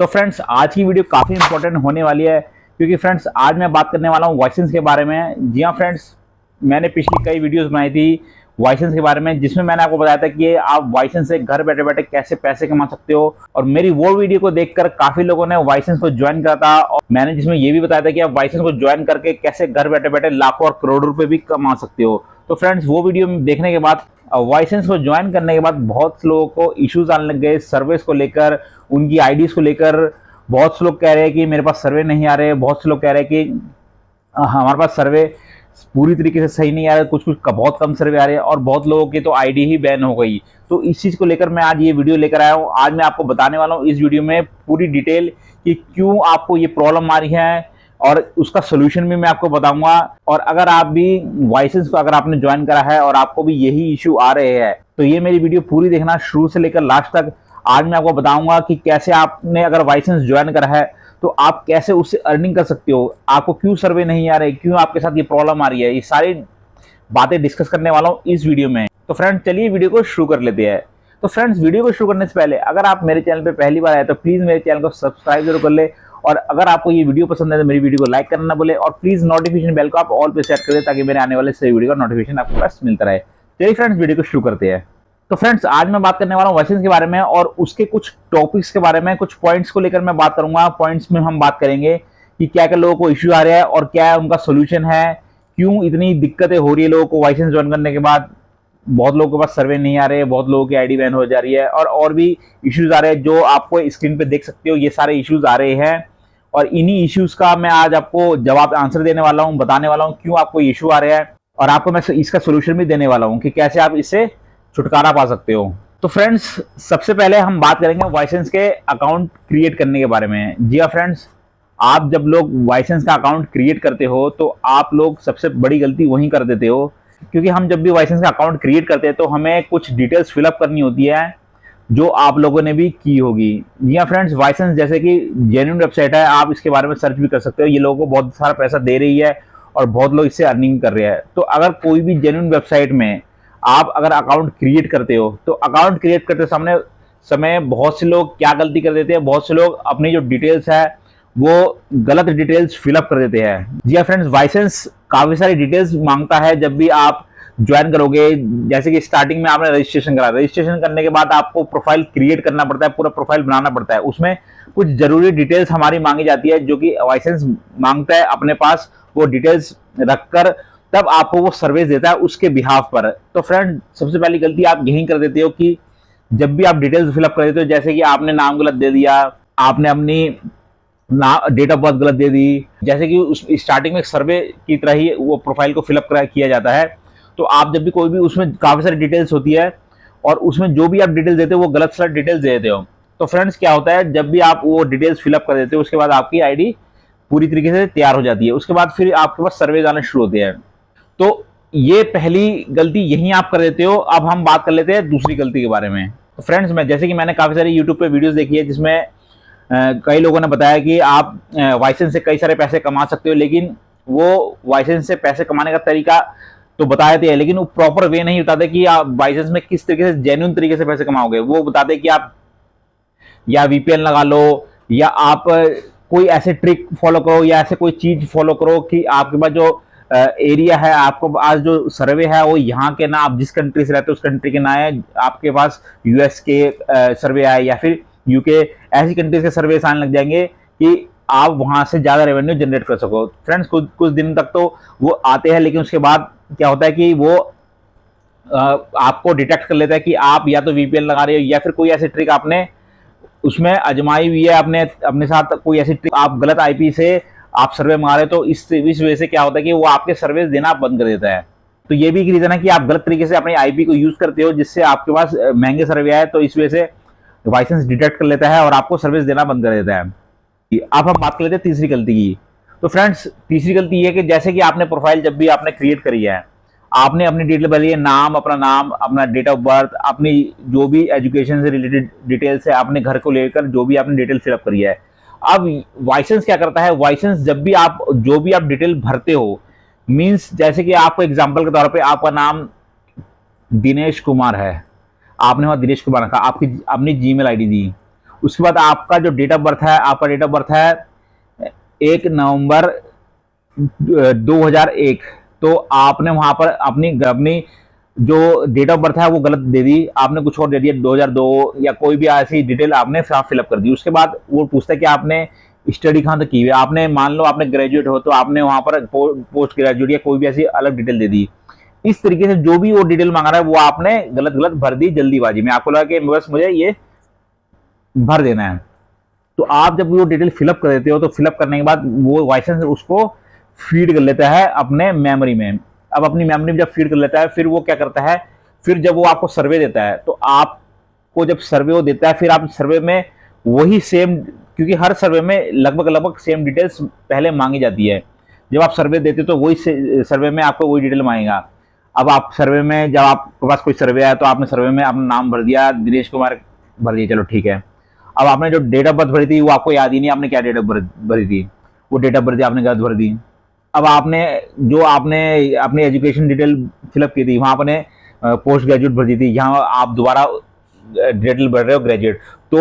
तो फ्रेंड्स आज की वीडियो काफ़ी इंपॉर्टेंट होने वाली है, क्योंकि फ्रेंड्स आज मैं बात करने वाला हूँ वाइसेंस के बारे में। जी हाँ फ्रेंड्स, मैंने पिछली कई वीडियोस बनाई थी वाइसेंस के बारे में, जिसमें मैंने आपको बताया था कि आप वाइसेंस से घर बैठे बैठे कैसे पैसे कमा सकते हो। और मेरी वो वीडियो को देखकर काफ़ी लोगों ने वाइसेंस को ज्वाइन करा था, और मैंने जिसमें ये भी बताया था कि आप वाइसेंस को ज्वाइन करके कैसे घर बैठे बैठे लाखों और करोड़ों रुपए भी कमा सकते हो। तो फ्रेंड्स वो वीडियो देखने के बाद, वाइसेंस को ज्वाइन करने के बाद बहुत लोगों को इश्यूज आने लग गए सर्विस को लेकर, उनकी आईडीज को लेकर। बहुत से लोग कह रहे हैं कि मेरे पास सर्वे नहीं आ रहे, बहुत से लोग कह रहे हैं कि हमारे पास सर्वे पूरी तरीके से सही नहीं आ रहा, कुछ कुछ बहुत कम सर्वे आ रहे हैं, और बहुत लोगों की तो आईडी ही बैन हो गई। तो इस चीज़ को लेकर मैं आज ये वीडियो लेकर आया हूँ। आज मैं आपको बताने वाला हूँ इस वीडियो में पूरी डिटेल कि क्यों आपको ये प्रॉब्लम आ रही है, और उसका सोल्यूशन भी मैं आपको बताऊंगा। और अगर आप भी वाइसेंस को अगर आपने ज्वाइन करा है और आपको भी यही इशू आ रहे हैं, तो ये मेरी वीडियो पूरी देखना शुरू से लेकर लास्ट तक। आज मैं आपको बताऊंगा कि कैसे आपने अगर वाइसेंस ज्वाइन करा है तो आप कैसे उससे अर्निंग कर सकते हो, आपको क्यों सर्वे नहीं आ रहे, क्यों आपके साथ ये प्रॉब्लम आ रही है, ये सारी बातें डिस्कस करने वाला हूँ इस वीडियो में। तो फ्रेंड्स चलिए वीडियो को शुरू कर लेते हैं। तो फ्रेंड्स वीडियो को शुरू करने से पहले अगर आप मेरे चैनल पे पहली बार आए तो प्लीज मेरे चैनल को सब्सक्राइब जरूर कर ले, और अगर आपको ये वीडियो पसंद है तो मेरी वीडियो को लाइक करना ना भूले, और प्लीज नोटिफिकेशन बेल को आप ऑल पे सेट कर दे ताकि मेरे आने वाले सभी वीडियो का नोटिफिकेशन आपको पास मिलता रहे। चलिए फ्रेंड्स वीडियो को शुरू करते हैं। तो फ्रेंड्स आज मैं बात करने वाला हूँ वाइसेंस के बारे में, और उसके कुछ टॉपिक्स के बारे में, कुछ पॉइंट्स को लेकर मैं बात करूंगा। पॉइंट्स में हम बात करेंगे कि क्या क्या लोगों को इश्यू आ रहा है और क्या उनका सोल्यूशन है, क्यों इतनी दिक्कतें हो रही है लोगों को वाइसेंस ज्वाइन करने के बाद। बहुत लोगों के पास सर्वे नहीं आ रहे, बहुत लोगों की आईडी बैन हो जा रही है, और भी इश्यूज आ रहे हैं जो आपको स्क्रीन पे देख सकते हो। ये सारे इश्यूज आ रहे हैं, और इन्हीं इश्यूज का मैं आज आपको जवाब आंसर देने वाला हूँ, बताने वाला हूँ क्यों आपको इश्यू आ रहा है, और आपको मैं इसका सोल्यूशन भी देने वाला हूँ कि कैसे आप इससे छुटकारा पा सकते हो। तो फ्रेंड्स सबसे पहले हम बात करेंगे वाइसेंस के अकाउंट क्रिएट करने के बारे में। जी हाँ फ्रेंड्स, आप जब लोग वाइसेंस का अकाउंट क्रिएट करते हो तो आप लोग सबसे बड़ी गलती वहीं कर देते हो, क्योंकि हम जब भी वाइसेंस का अकाउंट क्रिएट करते हैं तो हमें कुछ डिटेल्स फिलअप करनी होती है जो आप लोगों ने भी की होगी। जी हाँ फ्रेंड्स, वाइसेंस जैसे कि जेन्युइन वेबसाइट है, आप इसके बारे में सर्च भी कर सकते हो। ये लोगों को बहुत सारा पैसा दे रही है और बहुत लोग इससे अर्निंग कर रहे हैं। तो अगर कोई भी जेन्युइन वेबसाइट में आप अगर अकाउंट क्रिएट करते हो तो अकाउंट क्रिएट करते समय बहुत से लोग क्या गलती कर देते हैं, बहुत से लोग अपनी जो डिटेल्स है वो गलत डिटेल्स फिलअप कर देते हैं। जी हाँ फ्रेंड्स, वाइसेंस काफी सारी डिटेल्स मांगता है जब भी आप ज्वाइन करोगे। जैसे कि स्टार्टिंग में आपने रजिस्ट्रेशन करा, रजिस्ट्रेशन करने के बाद आपको प्रोफाइल क्रिएट करना पड़ता है, पूरा प्रोफाइल बनाना पड़ता है। उसमें कुछ जरूरी डिटेल्स हमारी मांगी जाती है जो कि वाइसेंस मांगता है अपने पास। वो डिटेल्स रखकर तब आपको वो सर्विस देता है उसके बिहाफ पर। तो फ्रेंड सबसे पहली गलती आप यही कर देते हो कि जब भी आप डिटेल्स फिलअप कर देते हो, जैसे कि आपने नाम गलत दे दिया, आपने अपनी डेट ऑफ बर्थ गलत दे दी। जैसे कि उस स्टार्टिंग में सर्वे की तरह ही वो प्रोफाइल को फिलअप किया जाता है। तो आप जब भी कोई भी, उसमें काफी सारी डिटेल्स होती है, और उसमें जो भी आप डिटेल्स देते हो वो गलत सलत डिटेल्स दे देते हो। तो फ्रेंड्स क्या होता है, जब भी आप वो डिटेल्स फिलअप कर देते हो उसके बाद आपकी आईडी पूरी तरीके से तैयार हो जाती है। उसके बाद फिर आपके पास सर्वे आने शुरू होते हैं। तो ये पहली गलती यही आप कर देते हो। अब हम बात कर लेते हैं दूसरी गलती के बारे में। तो फ्रेंड्स जैसे कि मैंने काफी सारी यूट्यूब पे वीडियोस देखी है जिसमें कई लोगों ने बताया कि आप वाइसेंस से कई सारे पैसे कमा सकते हो, लेकिन वो वाइसेंस से पैसे कमाने का तरीका तो बता देते हैं, लेकिन वो प्रॉपर वे नहीं बताते कि आप वाइसेंस में किस तरीके से जेन्युइन तरीके से पैसे कमाओगे। वो बताते कि आप या वीपीएन लगा लो, या आप कोई ऐसे ट्रिक फॉलो करो, या ऐसे कोई चीज फॉलो करो कि आपके पास जो एरिया है, आपको आज जो सर्वे है वो यहाँ के ना, आप जिस कंट्री से रहते हो उस कंट्री के ना है, आपके पास यूएस के सर्वे आए या फिर यूके, ऐसी कंट्रीज के सर्वे आने लग जाएंगे कि आप वहां से ज्यादा रेवेन्यू जनरेट कर सको। फ्रेंड्स कुछ दिन तक तो वो आते हैं, लेकिन उसके बाद क्या होता है कि वो आपको डिटेक्ट कर लेता है कि आप या तो वीपीएन लगा रहे हो या फिर कोई ऐसी ट्रिक आपने उसमें आजमाई हुई है, आपने अपने साथ कोई ऐसी ट्रिक, आप गलत आईपी से आप सर्वे मंगा रहे हो। तो इस वजह से क्या होता है कि वो आपके सर्विस देना बंद कर देता है। तो ये भी एक रीजन है कि आप गलत तरीके से अपनी आईपी को यूज करते हो, जिससे आपके पास महंगे सर्वे आए, तो इस वजह से वाइसेंस डिटेक्ट कर लेता है और आपको सर्विस देना बंद कर देता है। अब हम बात कर लेते हैं तीसरी गलती की। तो फ्रेंड्स तीसरी गलती ये है कि जैसे कि आपने प्रोफाइल जब भी आपने क्रिएट करी है, आपने अपनी डिटेल भरी है, नाम, अपना डेट ऑफ बर्थ, अपनी जो भी एजुकेशन से रिलेटेड डिटेल्स है, अपने घर को लेकर जो भी आपने डिटेल फिलअप करी है। अब वाइसेंस क्या करता है, वाइसेंस जब भी आप जो भी आप डिटेल भरते हो, मींस जैसे कि आपको एग्जांपल के तौर पे आपका नाम दिनेश कुमार है, आपने वहां दिनेश कुमार रखा, आपकी अपनी जीमेल आईडी दी, उसके बाद आपका जो डेट ऑफ बर्थ है, आपका डेट ऑफ बर्थ है 1 नवंबर 2001। तो आपने वहां पर अपनी अपनी जो डेट ऑफ बर्थ है वो गलत दे दी, आपने कुछ और दे दिया 2002 या कोई भी ऐसी डिटेल आपने फिलअप कर दी। उसके बाद वो पूछता है कि आपने स्टडी कहाँ तक की हुई है। आपने मान लो आपने ग्रेजुएट हो तो आपने वहां पर पोस्ट ग्रेजुएट या कोई भी ऐसी अलग डिटेल दे दी। इस तरीके से जो भी वो डिटेल मांग रहा है वो आपने गलत गलत भर दी जल्दीबाजी में। आपको लगा कि बस मुझे ये भर देना है। तो आप जब वो डिटेल फिलअप कर देते हो तो फिलअप करने के बाद वो लाइसेंस उसको फीड कर लेता है अपने मेमोरी में। अब अपनी मेमोरी में जब फीड कर लेता है फिर वो क्या करता है, फिर जब वो आपको सर्वे देता है तो आपको जब सर्वे वो देता है फिर आप सर्वे में वही सेम, क्योंकि हर सर्वे में लगभग लगभग सेम डिटेल्स पहले मांगी जाती है। जब आप सर्वे देते हो तो वही सर्वे में आपको वही डिटेल मांगेगा। अब आप सर्वे में जब आपके पास कोई सर्वे आया तो आपने सर्वे में अपना नाम भर दिया, दिनेश कुमार भर दिया, चलो ठीक है। अब आपने जो डेट ऑफ बर्थ भरी थी वो आपको याद ही नहीं, आपने क्या डेट ऑफ बर्थ भरी थी, वो डेट ऑफ बर्थ आपने गलत भर दी। अब आपने अपनी एजुकेशन डिटेल फिलअप की थी वहां आपने पोस्ट ग्रेजुएट भर दी थी, यहाँ आप दोबारा डिटेल भर रहे हो ग्रेजुएट। तो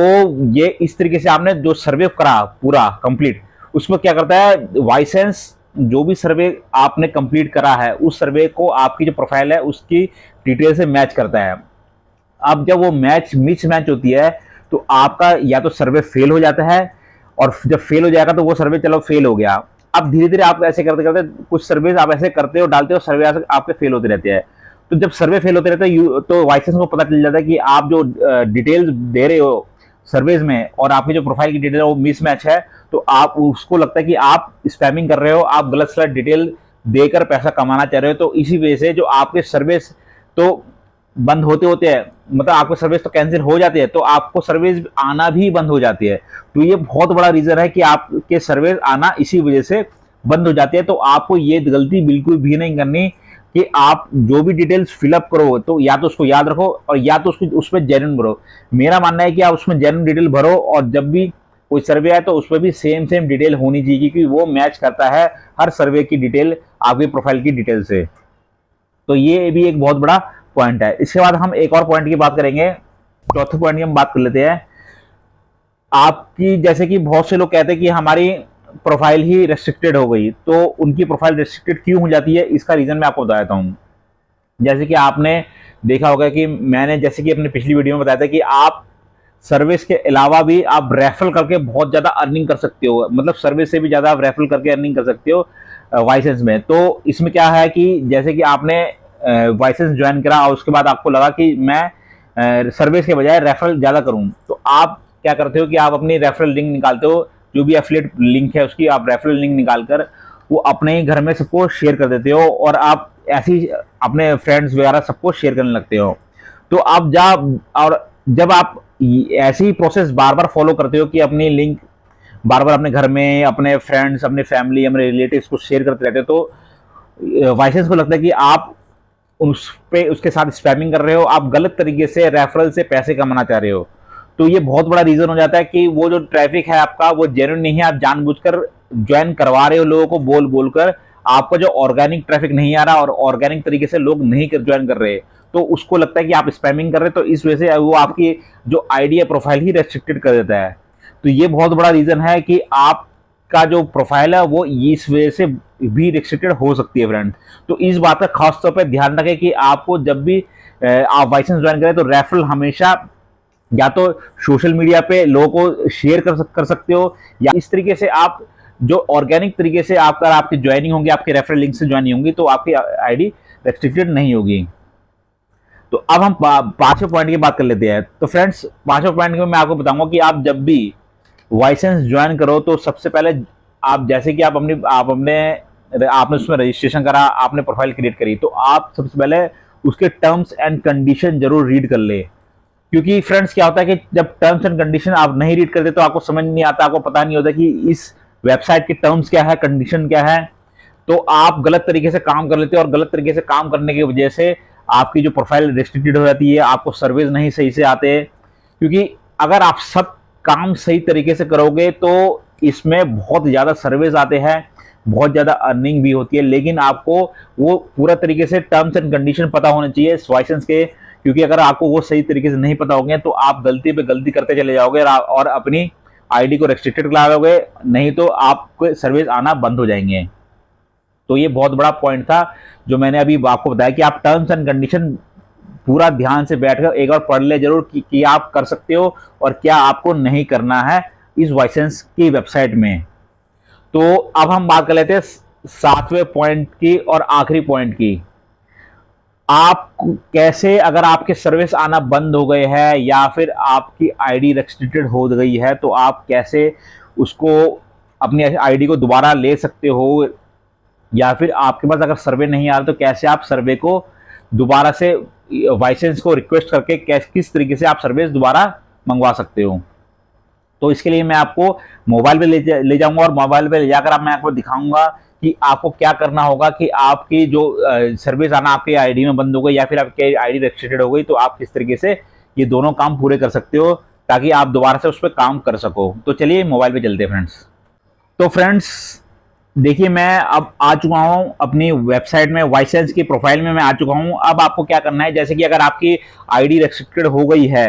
ये इस तरीके से आपने जो सर्वे करा पूरा कंप्लीट, उसमें क्या करता है वाइसेंस, जो भी सर्वे आपने कंप्लीट करा है उस सर्वे को आपकी जो प्रोफाइल है उसकी डिटेल से मैच करता है। अब जब वो मिस मैच होती है तो आपका या तो सर्वे फेल हो जाता है, और जब फेल हो जाएगा तो वो सर्वे चलो फेल हो गया। अब धीरे धीरे आप ऐसे करते करते कुछ सर्वे आप ऐसे करते हो डालते हो, सर्वे आपके फेल होते रहते हैं। तो जब सर्वे फेल होते रहते हैं तो वाइसेंस को पता चल जाता है कि आप जो डिटेल्स दे रहे हो सर्वेज में और आपकी जो प्रोफाइल की डिटेल है वो मिसमैच है। तो आप उसको लगता है कि आप स्पैमिंग कर रहे हो, आप गलत सलत डिटेल देकर पैसा कमाना चाह रहे हो। तो इसी वजह से जो आपके सर्विस तो बंद होते होते हैं, मतलब आपके सर्विस तो कैंसिल हो जाती है, तो आपको सर्विस आना भी बंद हो जाती है। तो ये बहुत बड़ा रीजन है कि आपके सर्विस आना इसी वजह से बंद हो जाती है। तो आपको ये गलती बिल्कुल भी नहीं करनी कि आप जो भी डिटेल्स फिलअप करो तो या तो उसको याद रखो और या तो उसमें जेन्युइन भरो। मेरा मानना है कि आप उसमें जेन्युइन डिटेल भरो, और जब भी कोई सर्वे है तो उसमें भी सेम डिटेल होनी चाहिए, क्योंकि वो मैच करता है हर सर्वे की डिटेल आपकी प्रोफाइल की डिटेल से। तो ये भी एक बहुत बड़ा पॉइंट है। इसके बाद हम एक और पॉइंट की बात करेंगे, चौथे पॉइंट की हम बात कर लेते हैं। आपकी जैसे कि बहुत से लोग कहते हैं कि हमारी प्रोफाइल ही रेस्ट्रिक्टेड हो गई, तो उनकी प्रोफाइल रेस्ट्रिक्टेड क्यों हो जाती है इसका रीजन मैं आपको बताता हूँ। जैसे कि आपने देखा होगा कि मैंने जैसे कि अपनी पिछली वीडियो में बताया था कि आप सर्विस के अलावा भी आप रेफरल करके बहुत ज्यादा अर्निंग कर सकते हो, मतलब सर्विस से भी ज्यादा आप रेफरल करके अर्निंग कर सकते हो वाइसेंस में। तो इसमें क्या है कि जैसे कि आपने वाइसेंस ज्वाइन करा और उसके बाद आपको लगा कि मैं सर्विस के बजाय रेफरल ज्यादा करूं, तो आप क्या करते हो कि आप अपनी रेफरल लिंक निकालते हो, जो भी एफिलिएट लिंक है उसकी आप रेफरल लिंक निकालकर वो अपने ही घर में सबको शेयर कर देते हो, और आप ऐसी अपने फ्रेंड्स वगैरह सबको शेयर करने लगते हो। तो आप जब आप ऐसी प्रोसेस बार बार फॉलो करते हो कि अपनी लिंक बार बार अपने घर में अपने फ्रेंड्स अपने फैमिली अपने रिलेटिव्स को शेयर करते रहते हो, तो वाइसेंस को लगता है कि आप उसके साथ स्पैमिंग कर रहे हो, आप गलत तरीके से रेफरल से पैसे कमाना चाह रहे हो। तो ये बहुत बड़ा रीजन हो जाता है कि वो जो ट्रैफिक है आपका वो जेन्युइन नहीं है, आप जानबूझकर ज्वाइन करवा रहे हो लोगों को बोल बोलकर, आपका जो ऑर्गेनिक ट्रैफिक नहीं आ रहा और ऑर्गेनिक तरीके से लोग नहीं ज्वाइन कर रहे, तो उसको लगता है कि आप स्पैमिंग कर रहे, तो इस वजह से वो आपकी जो आईडी है प्रोफाइल ही रेस्ट्रिक्टेड कर देता है। तो ये बहुत बड़ा रीजन है कि आपका जो प्रोफाइल है वो इस वजह से भी रेस्ट्रिक्टेड हो सकती है फ्रेंड। तो इस बात का खास तौर पर ध्यान रखें कि आपको जब भी आप वाइसेंस ज्वाइन करें तो रेफरल हमेशा या तो सोशल मीडिया पे लोगों को शेयर कर सकते हो, या इस तरीके से आप जो ऑर्गेनिक तरीके से आपकी ज्वाइनिंग होगी, आपके रेफरल लिंक से ज्वाइनिंग होगी, तो आपकी आईडी रेस्ट्रिक्टेड नहीं होगी। तो अब हम पांचवें पॉइंट की बात कर लेते हैं। तो फ्रेंड्स पांचवें पॉइंट में मैं आपको बताऊंगा कि आप जब भी वाइसेंस ज्वाइन करो तो सबसे पहले आप जैसे कि आपने उसमें रजिस्ट्रेशन करा, आपने प्रोफाइल क्रिएट करी, तो आप सबसे पहले उसके टर्म्स एंड कंडीशन जरूर रीड कर ले। क्योंकि फ्रेंड्स क्या होता है कि जब टर्म्स एंड कंडीशन आप नहीं रीड करते तो आपको समझ नहीं आता, आपको पता नहीं होता कि इस वेबसाइट के टर्म्स क्या है, कंडीशन क्या है, तो आप गलत तरीके से काम कर लेते हो, और गलत तरीके से काम करने की वजह से आपकी जो प्रोफाइल रेस्ट्रिक्टेड हो जाती है, आपको सर्विस नहीं सही से आते। क्योंकि अगर आप सब काम सही तरीके से करोगे तो इसमें बहुत ज़्यादा सर्विस आते हैं, बहुत ज़्यादा अर्निंग भी होती है, लेकिन आपको वो पूरा तरीके से टर्म्स एंड कंडीशन पता होने चाहिए वाइसेंस के, क्योंकि अगर आपको वो सही तरीके से नहीं पता होंगे तो आप गलती पे गलती करते चले जाओगे और अपनी आईडी को रेस्ट्रिक्टेड करा लोगे, नहीं तो आपको सर्विस आना बंद हो जाएंगे। तो ये बहुत बड़ा पॉइंट था जो मैंने अभी आपको बताया कि आप टर्म्स एंड कंडीशन पूरा ध्यान से बैठकर एक बार पढ़ ले जरूर कि आप कर सकते हो और क्या आपको नहीं करना है इस वाइसेंस की वेबसाइट में। तो अब हम बात कर लेते हैं 7वें पॉइंट की और आखिरी पॉइंट की। आप कैसे, अगर आपके सर्विस आना बंद हो गए हैं या फिर आपकी आईडी रेस्ट्रिक्टेड हो गई है, तो आप कैसे उसको अपनी आईडी को दोबारा ले सकते हो, या फिर आपके पास अगर सर्वे नहीं आ रहा तो कैसे आप सर्वे को दोबारा से वाइसेंस को रिक्वेस्ट करके किस तरीके से आप सर्विस दोबारा मंगवा सकते हो। तो इसके लिए मैं आपको मोबाइल पे ले जाऊंगा और मोबाइल पे ले जाकर मैं आपको दिखाऊंगा कि आपको क्या करना होगा कि आपकी जो सर्विस आना आपके आईडी में बंद हो गई या फिर आपकी आईडी रेस्ट्रिक्टेड हो गई, तो आप किस तरीके से ये दोनों काम पूरे कर सकते हो ताकि आप दोबारा से उस पर काम कर सको। तो चलिए मोबाइल पे चलते हैं फ्रेंड्स। तो फ्रेंड्स देखिए, मैं अब आ चुका हूं अपनी वेबसाइट में, वाइसेंस की प्रोफाइल में मैं आ चुका हूं। अब आपको क्या करना है, जैसे कि अगर आपकी आईडी रेस्ट्रिक्टेड हो गई है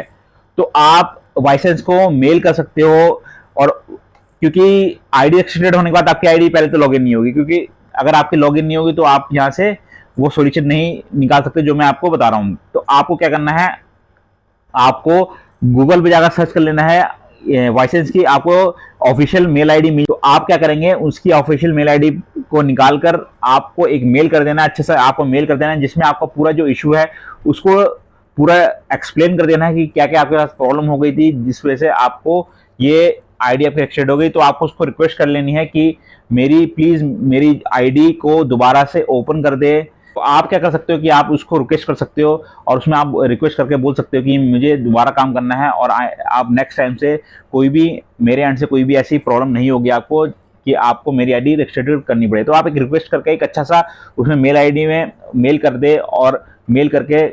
तो आप वाइसेंस को मेल कर सकते हो, और क्योंकि आईडी रेस्ट्रिक्टेड होने के बाद आपकी आईडी पहले तो लॉगिन नहीं होगी, क्योंकि अगर आपकी लॉगिन नहीं होगी तो आप यहां से वो सॉल्यूशन नहीं निकाल सकते जो मैं आपको बता रहा हूं। तो आपको क्या करना है, आपको गूगल पे जाकर सर्च कर लेना है वाइसेंस की, आपको ऑफिशियल मेल आईडी मिल, तो आप क्या करेंगे, उसकी ऑफिशियल मेल आईडी को निकालकर आपको एक मेल कर देना, अच्छे से आपको मेल कर देना है, जिसमें आपका पूरा जो इशू है उसको पूरा एक्सप्लेन कर देना है कि क्या क्या आपके पास प्रॉब्लम हो गई थी जिस वजह से आपको ये आईडी आपकी एक्सटेंड हो गई। तो आपको उसको रिक्वेस्ट कर लेनी है कि प्लीज मेरी आईडी को दोबारा से ओपन कर दे। तो आप क्या कर सकते हो कि आप उसको रिक्वेस्ट कर सकते हो और उसमें आप रिक्वेस्ट करके बोल सकते हो कि मुझे दोबारा काम करना है और आप नेक्स्ट टाइम से कोई भी मेरे एंड से कोई भी ऐसी प्रॉब्लम नहीं होगी आपको कि आपको मेरी आईडी रेस्ट्रिक्टेड करनी पड़े। तो आप एक रिक्वेस्ट करके एक अच्छा सा उसमें मेल आईडी में मेल कर दे और मेल करके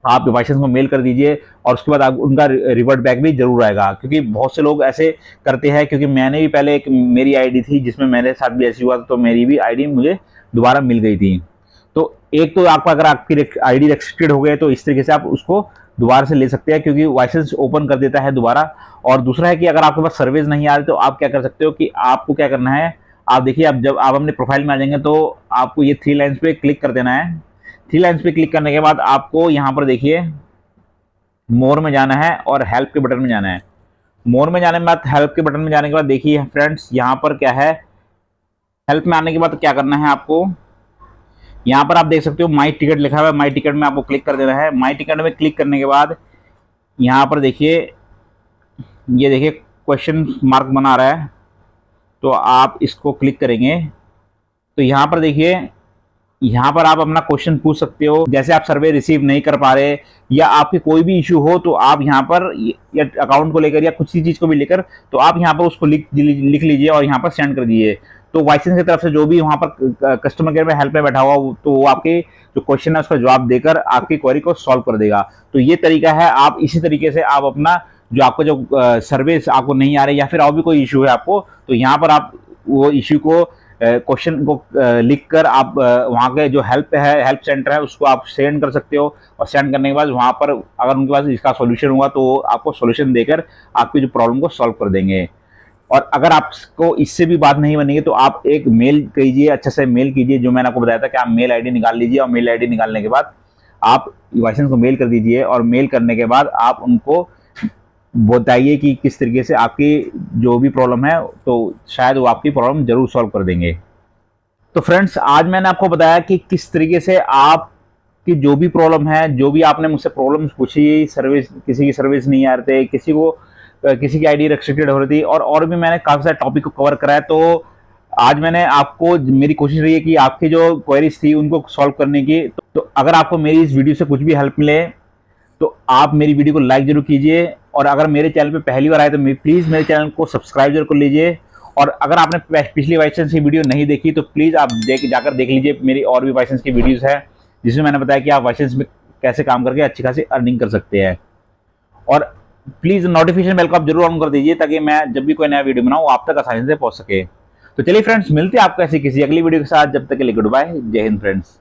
आप वाइसेंस को मेल कर दीजिए, और उसके बाद आप उनका रिवर्ट बैक भी जरूर आएगा। क्योंकि बहुत से लोग ऐसे करते हैं, क्योंकि मैंने भी पहले एक मेरी आईडी थी जिसमें मेरे साथ भी ऐसी हुआ, तो मेरी भी आईडी मुझे दोबारा मिल गई थी। तो एक तो आपका अगर आपकी आईडी रेस्ट्रिक्टेड हो गए तो इस तरीके से आप उसको दोबारा से ले सकते हैं, क्योंकि वाइसेंस ओपन कर देता है दोबारा। और दूसरा है कि अगर आपके पास सर्विस नहीं आ रही तो आप क्या कर सकते हो कि आपको क्या करना है, आप देखिए, अब जब आप अपने प्रोफाइल में आ जाएंगे तो आपको ये 3 लाइन्स पे क्लिक कर देना है। 3 लाइन्स पे क्लिक करने के बाद आपको यहाँ पर देखिए मोर में जाना है और हेल्प के बटन में जाना है। मोर में जाने के बाद हेल्प के बटन में जाने के बाद देखिए फ्रेंड्स, यहाँ पर क्या है, हेल्प में आने के बाद क्या करना है आपको, यहाँ पर आप देख सकते हो माई टिकट लिखा हुआ है, माई टिकट में आपको क्लिक कर देना है। माई टिकट में क्लिक करने के बाद यहाँ पर देखिए, ये देखिए क्वेश्चन मार्क बना रहा है, तो आप इसको क्लिक करेंगे तो यहाँ पर देखिए, यहाँ पर आप अपना क्वेश्चन पूछ सकते हो। जैसे आप सर्वे रिसीव नहीं कर पा रहे या आपके कोई भी इशू हो तो आप यहाँ पर, या अकाउंट को लेकर या कुछ ही चीज़ को भी लेकर, तो आप यहाँ पर उसको लिख लीजिए और यहाँ पर सेंड कर दीजिए। तो वाइसेंस की तरफ से जो भी वहाँ पर कस्टमर केयर में हेल्प में बैठा हुआ, तो वो आपके जो क्वेश्चन है उसका जवाब देकर आपकी क्वेरी को सॉल्व कर देगा। तो ये तरीका है, आप इसी तरीके से आप अपना जो आपको जो सर्विस आपको नहीं आ रही या फिर और भी कोई इशू है आपको, तो यहाँ पर आप वो इशू को, क्वेश्चन को लिखकर आप वहाँ के जो हेल्प सेंटर है उसको आप सेंड कर सकते हो। और सेंड करने के बाद वहाँ पर अगर उनके पास इसका सॉल्यूशन हुआ तो आपको सॉल्यूशन देकर आपकी जो प्रॉब्लम को सॉल्व कर देंगे। और अगर आपको इससे भी बात नहीं बनेगी तो आप एक मेल कीजिए, अच्छे से मेल कीजिए, जो मैंने आपको बताया था कि आप मेल आईडी निकाल लीजिए और मेल आईडी निकालने के बाद आप वाइसेंस को मेल कर दीजिए। और मेल करने के बाद आप उनको बताइए कि किस तरीके से आपकी जो भी प्रॉब्लम है, तो शायद वो आपकी प्रॉब्लम जरूर सॉल्व कर देंगे। तो फ्रेंड्स, आज मैंने आपको बताया कि किस तरीके से आपकी जो भी प्रॉब्लम है, जो भी आपने मुझसे प्रॉब्लम्स पूछी, सर्विस, किसी की सर्विस नहीं आ रहे थे, किसी की आईडी रेस्ट्रिक्टेड हो रही थी, और भी मैंने काफ़ी सारे टॉपिक को कवर करा है। तो आज मैंने आपको, मेरी कोशिश रही है कि आपकी जो क्वेरीज थी उनको सॉल्व करने की। तो अगर आपको मेरी इस वीडियो से कुछ भी हेल्प मिले तो आप मेरी वीडियो को लाइक जरूर कीजिए, और अगर मेरे चैनल पे पहली बार आए तो प्लीज़ मेरे चैनल को सब्सक्राइब जरूर कर लीजिए। और अगर आपने पिछली वाइसेंस की वीडियो नहीं देखी तो प्लीज़ आप जाकर देख लीजिए, मेरी और भी वाइसेंस की वीडियोज़ है जिसमें मैंने बताया कि आप वाइसेंस में कैसे काम करके अच्छी खासी अर्निंग कर सकते हैं। और प्लीज़ नोटिफिकेशन बेल को आप जरूर ऑन कर दीजिए ताकि मैं जब भी कोई नया वीडियो बनाऊँ आप तक आसानी से पहुँच सके। तो चलिए फ्रेंड्स, मिलते हैं आपको ऐसी किसी अगली वीडियो के साथ। जब तक के लिए गुड बाय, जय हिंद फ्रेंड्स।